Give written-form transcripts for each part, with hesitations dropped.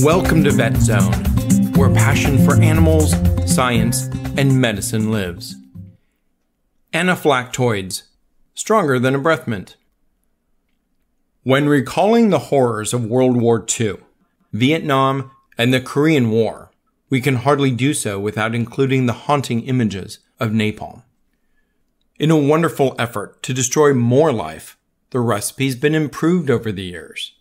Welcome to Vet Zone, where passion for animals, science, and medicine lives. Anaphylactoids, stronger than a breath mint. When recalling the horrors of World War II, Vietnam, and the Korean War, we can hardly do so without including the haunting images of napalm. In a wonderful effort to destroy more life, the recipe's been improved over the years.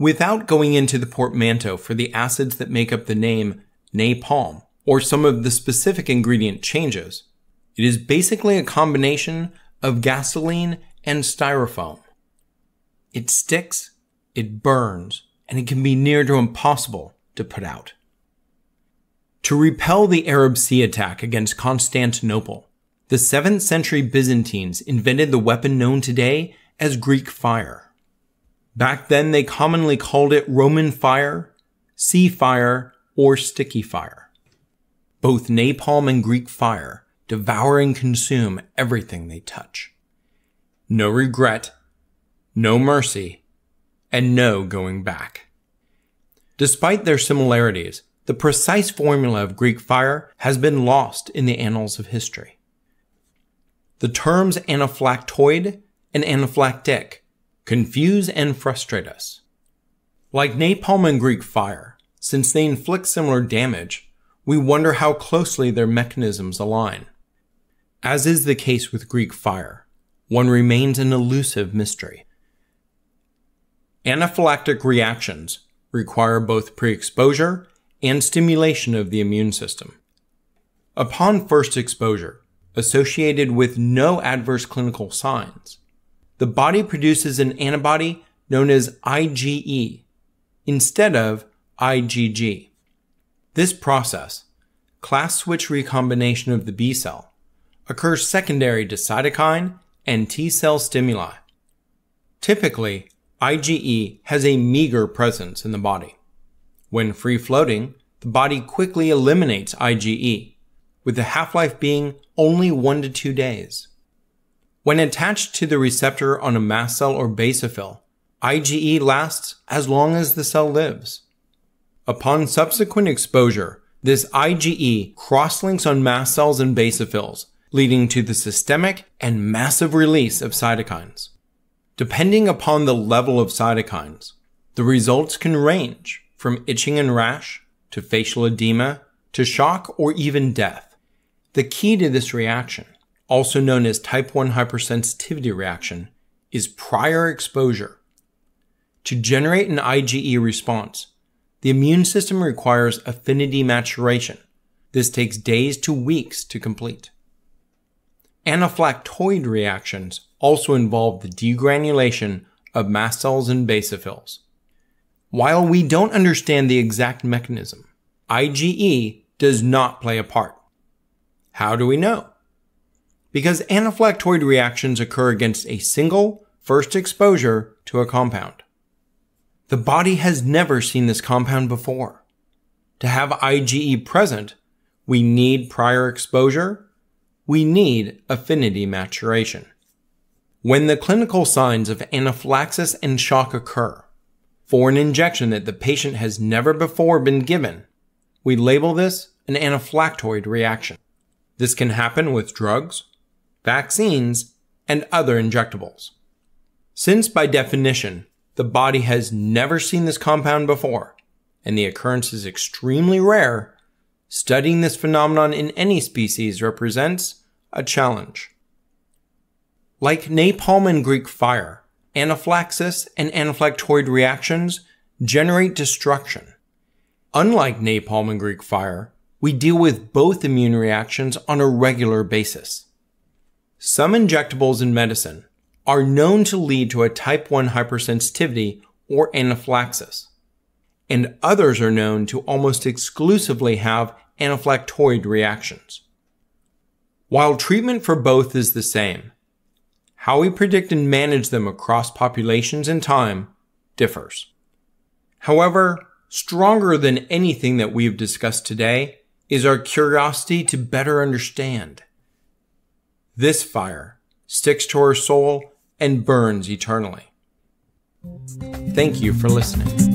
Without going into the portmanteau for the acids that make up the name napalm, or some of the specific ingredient changes, it is basically a combination of gasoline and styrofoam. It sticks, it burns, and it can be near to impossible to put out. To repel the Arab Sea attack against Constantinople, the 7th century Byzantines invented the weapon known today as Greek fire. Back then, they commonly called it Roman fire, sea fire, or sticky fire. Both napalm and Greek fire devour and consume everything they touch. No regret, no mercy, and no going back. Despite their similarities, the precise formula of Greek fire has been lost in the annals of history. The terms anaphylactoid and anaphylactic confuse and frustrate us. Like napalm and Greek fire, since they inflict similar damage, we wonder how closely their mechanisms align. As is the case with Greek fire, one remains an elusive mystery. Anaphylactic reactions require both pre-exposure and stimulation of the immune system. Upon first exposure, associated with no adverse clinical signs, the body produces an antibody known as IgE instead of IgG. This process, class switch recombination of the B cell, occurs secondary to cytokine and T cell stimuli. Typically, IgE has a meager presence in the body. When free-floating, the body quickly eliminates IgE, with the half-life being only 1 to 2 days. When attached to the receptor on a mast cell or basophil, IgE lasts as long as the cell lives. Upon subsequent exposure, this IgE cross-links on mast cells and basophils, leading to the systemic and massive release of cytokines. Depending upon the level of cytokines, the results can range from itching and rash, to facial edema, to shock or even death. The key to this reaction, also known as type 1 hypersensitivity reaction, is prior exposure. To generate an IgE response, the immune system requires affinity maturation. This takes days to weeks to complete. Anaphylactoid reactions also involve the degranulation of mast cells and basophils. While we don't understand the exact mechanism, IgE does not play a part. How do we know? Because anaphylactoid reactions occur against a single first exposure to a compound. The body has never seen this compound before. To have IgE present, we need prior exposure, we need affinity maturation. When the clinical signs of anaphylaxis and shock occur, for an injection that the patient has never before been given, we label this an anaphylactoid reaction. This can happen with drugs, vaccines, and other injectables. Since by definition, the body has never seen this compound before, and the occurrence is extremely rare, studying this phenomenon in any species represents a challenge. Like napalm and Greek fire, anaphylaxis and anaphylactoid reactions generate destruction. Unlike napalm and Greek fire, we deal with both immune reactions on a regular basis. Some injectables in medicine are known to lead to a type 1 hypersensitivity or anaphylaxis, and others are known to almost exclusively have anaphylactoid reactions. While treatment for both is the same, how we predict and manage them across populations and time differs. However, stronger than anything that we've discussed today is our curiosity to better understand. This fire sticks to our soul and burns eternally. Thank you for listening.